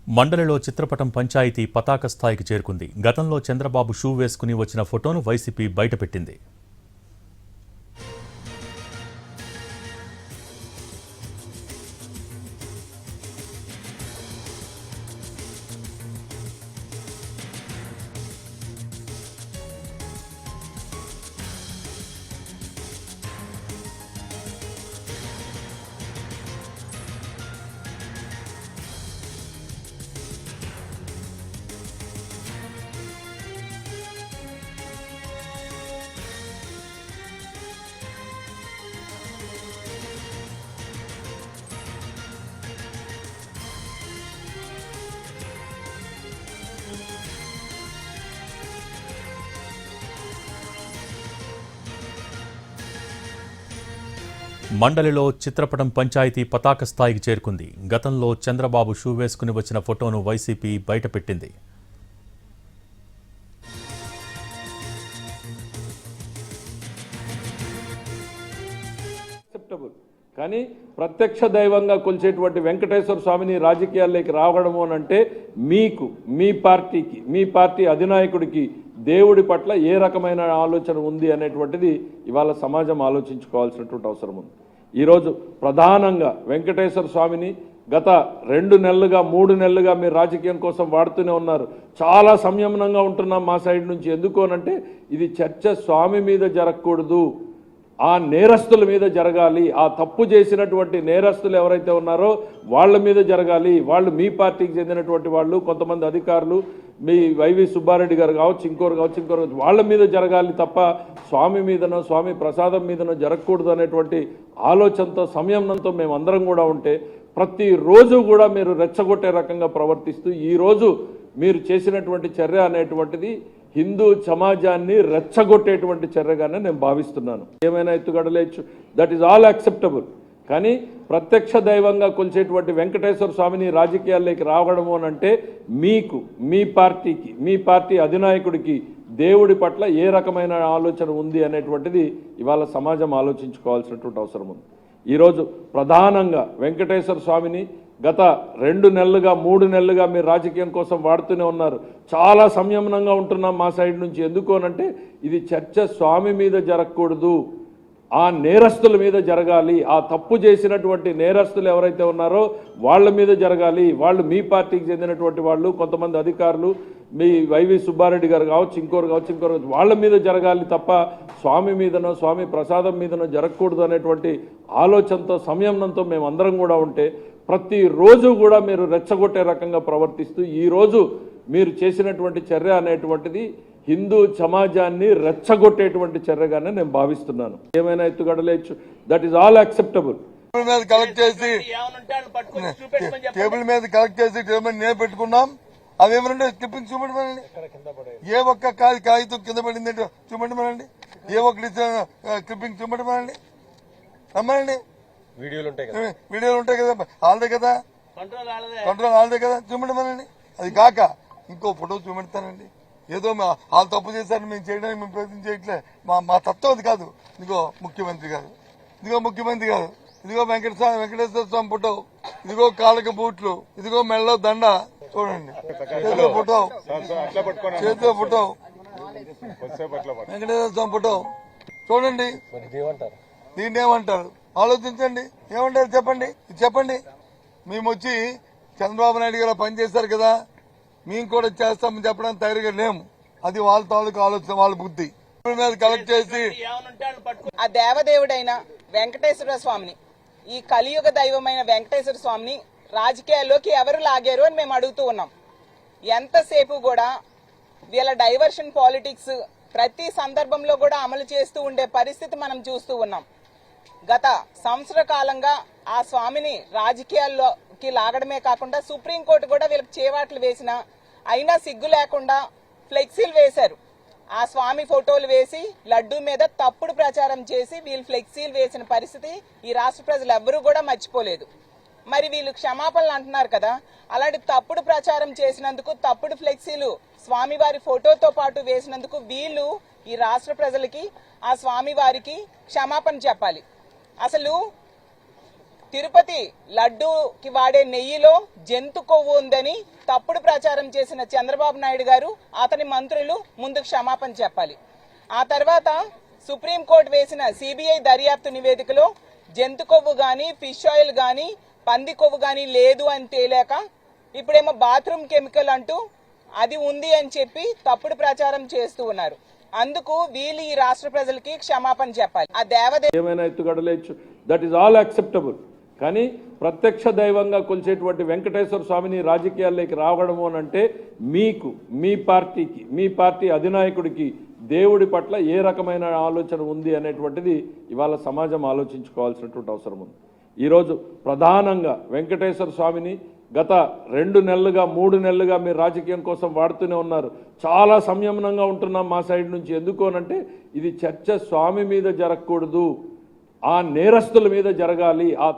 మండలిలో చిత్రపటం పంచాయతీ పతాక స్థాయికి చేరుకుంది. గతంలో చంద్రబాబు షూ వేసుకుని వచ్చిన ఫోటోను వైసీపీ బయటపెట్టింది. మండలిలో చిత్రపటం పంచాయతీ పతాక స్థాయికి చేరుకుంది. గతంలో చంద్రబాబు షూ వేసుకుని వచ్చిన ఫోటోను వైసీపీ బయటపెట్టింది. కానీ ప్రత్యక్ష దైవంగా కొలిచేటువంటి వెంకటేశ్వర స్వామిని రాజకీయాల్లోకి రావడము అంటే మీకు మీ పార్టీ అధినాయకుడికి దేవుడి పట్ల ఏ రకమైన ఆలోచన ఉంది అనేటువంటిది ఇవాళ సమాజం ఆలోచించుకోవాల్సినటువంటి అవసరం ఉంది. ఈరోజు ప్రధానంగా వెంకటేశ్వర స్వామిని గత 2 నెలలుగా 3 నెలలుగా మీరు రాజకీయం కోసం వాడుతూనే ఉన్నారు. చాలా సంయమనంగా ఉంటున్నాం మా సైడ్ నుంచి. ఎందుకు అనంటే ఇది చర్చ స్వామి మీద జరగకూడదు, ఆ నేరస్తుల మీద జరగాలి. ఆ తప్పు చేసినటువంటి నేరస్తులు ఎవరైతే ఉన్నారో వాళ్ళ మీద జరగాలి. వాళ్ళు మీ పార్టీకి చెందినటువంటి వాళ్ళు, కొంతమంది అధికారులు, మీ వైవి సుబ్బారెడ్డి గారు కావచ్చు, ఇంకోరు వాళ్ళ మీద జరగాలి తప్ప స్వామి మీదనో స్వామి ప్రసాదం మీదనో జరగకూడదు అనేటువంటి ఆలోచనతో సంయమనంతో మేమందరం కూడా ఉంటే ప్రతిరోజు కూడా మీరు రెచ్చగొట్టే రకంగా ప్రవర్తిస్తూ ఈరోజు మీరు చేసినటువంటి చర్య అనేటువంటిది హిందూ సమాజాన్ని రెచ్చగొట్టేటువంటి చర్యగానే నేను భావిస్తున్నాను. ఏమైనా ఎత్తుగడలేచ్చు, దట్ ఈజ్ ఆల్ యాక్సెప్టబుల్. కానీ ప్రత్యక్ష దైవంగా కొలిచేటువంటి వెంకటేశ్వర స్వామిని రాజకీయాల్లోకి రావడము అంటే మీకు మీ పార్టీ అధినాయకుడికి దేవుడి పట్ల ఏ రకమైన ఆలోచన ఉంది అనేటువంటిది ఇవాళ సమాజం ఆలోచించుకోవాల్సినటువంటి అవసరం ఉంది. ఈరోజు ప్రధానంగా వెంకటేశ్వర స్వామిని గత 2 నెలలుగా 3 నెలలుగా మీరు రాజకీయం కోసం వాడుతూనే ఉన్నారు. చాలా సంయమనంగా ఉంటున్నాం మా సైడ్ నుంచి. ఎందుకు అనంటే ఇది చర్చ స్వామి మీద జరగకూడదు, ఆ నేరస్తుల మీద జరగాలి. ఆ తప్పు చేసినటువంటి నేరస్తులు ఎవరైతే ఉన్నారో వాళ్ళ మీద జరగాలి. వాళ్ళు మీ పార్టీకి చెందినటువంటి వాళ్ళు, కొంతమంది అధికారులు, మీ వైవి సుబ్బారెడ్డి గారు కావచ్చు, ఇంకోరు వాళ్ళ మీద జరగాలి తప్ప స్వామి మీదనో స్వామి ప్రసాదం మీదనో జరగకూడదు అనేటువంటి ఆలోచనతో సంయమనంతో మేమందరం కూడా ఉంటే ప్రతిరోజు కూడా మీరు రెచ్చగొట్టే రకంగా ప్రవర్తిస్తూ ఈరోజు మీరు చేసినటువంటి చర్య అనేటువంటిది హిందూ సమాజాన్ని రెచ్చగొట్టేటువంటి చర్యగానే నేను భావిస్తున్నాను. ఏమైనా ఎత్తుగడలేచ్చు, that is all acceptable. Table మీద కలెక్ట్ చేసి నేను పెట్టుకున్నాం. అవేమనంటే క్లిప్పింగ్ చూపెట్టమనండి. ఏ ఒక్క కాగితం కింద పడింది చూపెట్టమనండి. ఏ ఒక్కటి క్లిప్పింగ్ చూపెట్టమనండి. రమ్మనండి. వీడియోలు ఉంటాయి కదా, వాళ్ళదే కదా, కంట్రోల్ వాళ్ళదే కదా, చూపెట్టమనండి. అది కాక ఇంకో ఫోటో చూపెడతానండి. ఏదో వాళ్ళు తప్పు చేశారని మేము చేయడానికి మేము ప్రయత్నం చేయట్లే. మా తత్వం అది కాదు. ఇదిగో ముఖ్యమంత్రి కాదు, ఇదిగో వెంకటేశ్వర స్వామి ఫోటో, ఇదిగో కాళ్ళకి బూట్లు, ఇదిగో మెడలో దండ చూడండి, చేతిలో ఫోటో వెంకటేశ్వర స్వామి ఫోటో చూడండి. దీన్ని ఏమంటారు ఆలోచించండి. ఏమంటారు చెప్పండి. మేము వచ్చి చంద్రబాబు నాయుడు గారు పనిచేశారు కదా, మేము కూడా చేస్తామని చెప్పడానికి తయారుగా లేము. అది వాళ్ళ తాలూకు ఆలోచన, వాళ్ళ బుద్ధి మీద కలెక్ట్ చేసి ఆ దేవదేవుడైన వెంకటేశ్వర స్వామిని, ఈ కలియుగ దైవమైన వెంకటేశ్వర స్వామిని రాజకీయాల్లోకి ఎవరు లాగారు అని మేము అడుగుతూ ఉన్నాం. ఎంతసేపు కూడా వీళ్ళ డైవర్షన్ పాలిటిక్స్ ప్రతి సందర్భంలో కూడా అమలు చేస్తూ ఉండే పరిస్థితి మనం చూస్తూ ఉన్నాం. గత సంవత్సర కాలంగా ఆ స్వామిని రాజకీయాల్లోకి లాగడమే కాకుండా సుప్రీంకోర్టు కూడా వీళ్ళకి చేవాట్లు వేసిన అయినా సిగ్గు లేకుండా ఫ్లెక్సీలు వేశారు. ఆ స్వామి ఫోటోలు వేసి లడ్డూ మీద తప్పుడు ప్రచారం చేసి వీళ్ళు ఫ్లెక్సీలు వేసిన పరిస్థితి ఈ రాష్ట్ర ప్రజలు ఎవ్వరూ కూడా మర్చిపోలేదు. మరి వీళ్ళు క్షమాపణలు అంటున్నారు కదా, అలాంటి తప్పుడు ప్రచారం చేసినందుకు, తప్పుడు ఫ్లెక్సీలు స్వామివారి ఫోటోతో పాటు వేసినందుకు వీళ్ళు ఈ రాష్ట్ర ప్రజలకి, ఆ స్వామివారికి క్షమాపణ చెప్పాలి. అసలు తిరుపతి లడ్డూకి వాడే నెయ్యిలో జంతు కొవ్వు ఉందని తప్పుడు ప్రచారం చేసిన చంద్రబాబు నాయుడు గారు అతని మంత్రులు ముందు క్షమాపణ చెప్పాలి. ఆ తర్వాత సుప్రీంకోర్టు వేసిన సిబిఐ దర్యాప్తు నివేదికలో జంతు కొవ్వు గాని, ఫిష్ ఆయిల్ గాని, పంది కొవ్వు గాని లేదు అని తేలాక ఇప్పుడేమో బాత్రూమ్ కెమికల్ అంటూ అది ఉంది అని చెప్పి తప్పుడు ప్రచారం చేస్తూ ఉన్నారు. అందుకు వీళ్ళు ఈ రాష్ట్ర ప్రజలకి క్షమాపణ చెప్పాలి. ఆ దేవదేవుడు ఏమైనా ఎత్తుగడలేచ్చు, దట్ ఈస్ ఆల్ యాక్సెప్టబుల్. కానీ ప్రత్యక్ష దైవంగా కొలిచేటువంటి వెంకటేశ్వర స్వామిని రాజకీయాల్లోకి రావడము అని అంటే మీకు, మీ పార్టీకి, మీ పార్టీ అధినాయకుడికి దేవుడి పట్ల ఏ రకమైన ఆలోచన ఉంది అనేటువంటిది ఇవాళ సమాజం ఆలోచించుకోవాల్సినటువంటి అవసరం ఉంది. ఈరోజు ప్రధానంగా వెంకటేశ్వర స్వామిని గత 2 నెలలుగా 3 నెలలుగా మీరు రాజకీయం కోసం వాడుతూనే ఉన్నారు. చాలా సంయమనంగా ఉంటున్నాం మా సైడ్ నుంచి. ఎందుకు అనంటే ఇది చర్చ స్వామి మీద జరగకూడదు, ఆ నేరస్తుల మీద జరగాలి. ఆ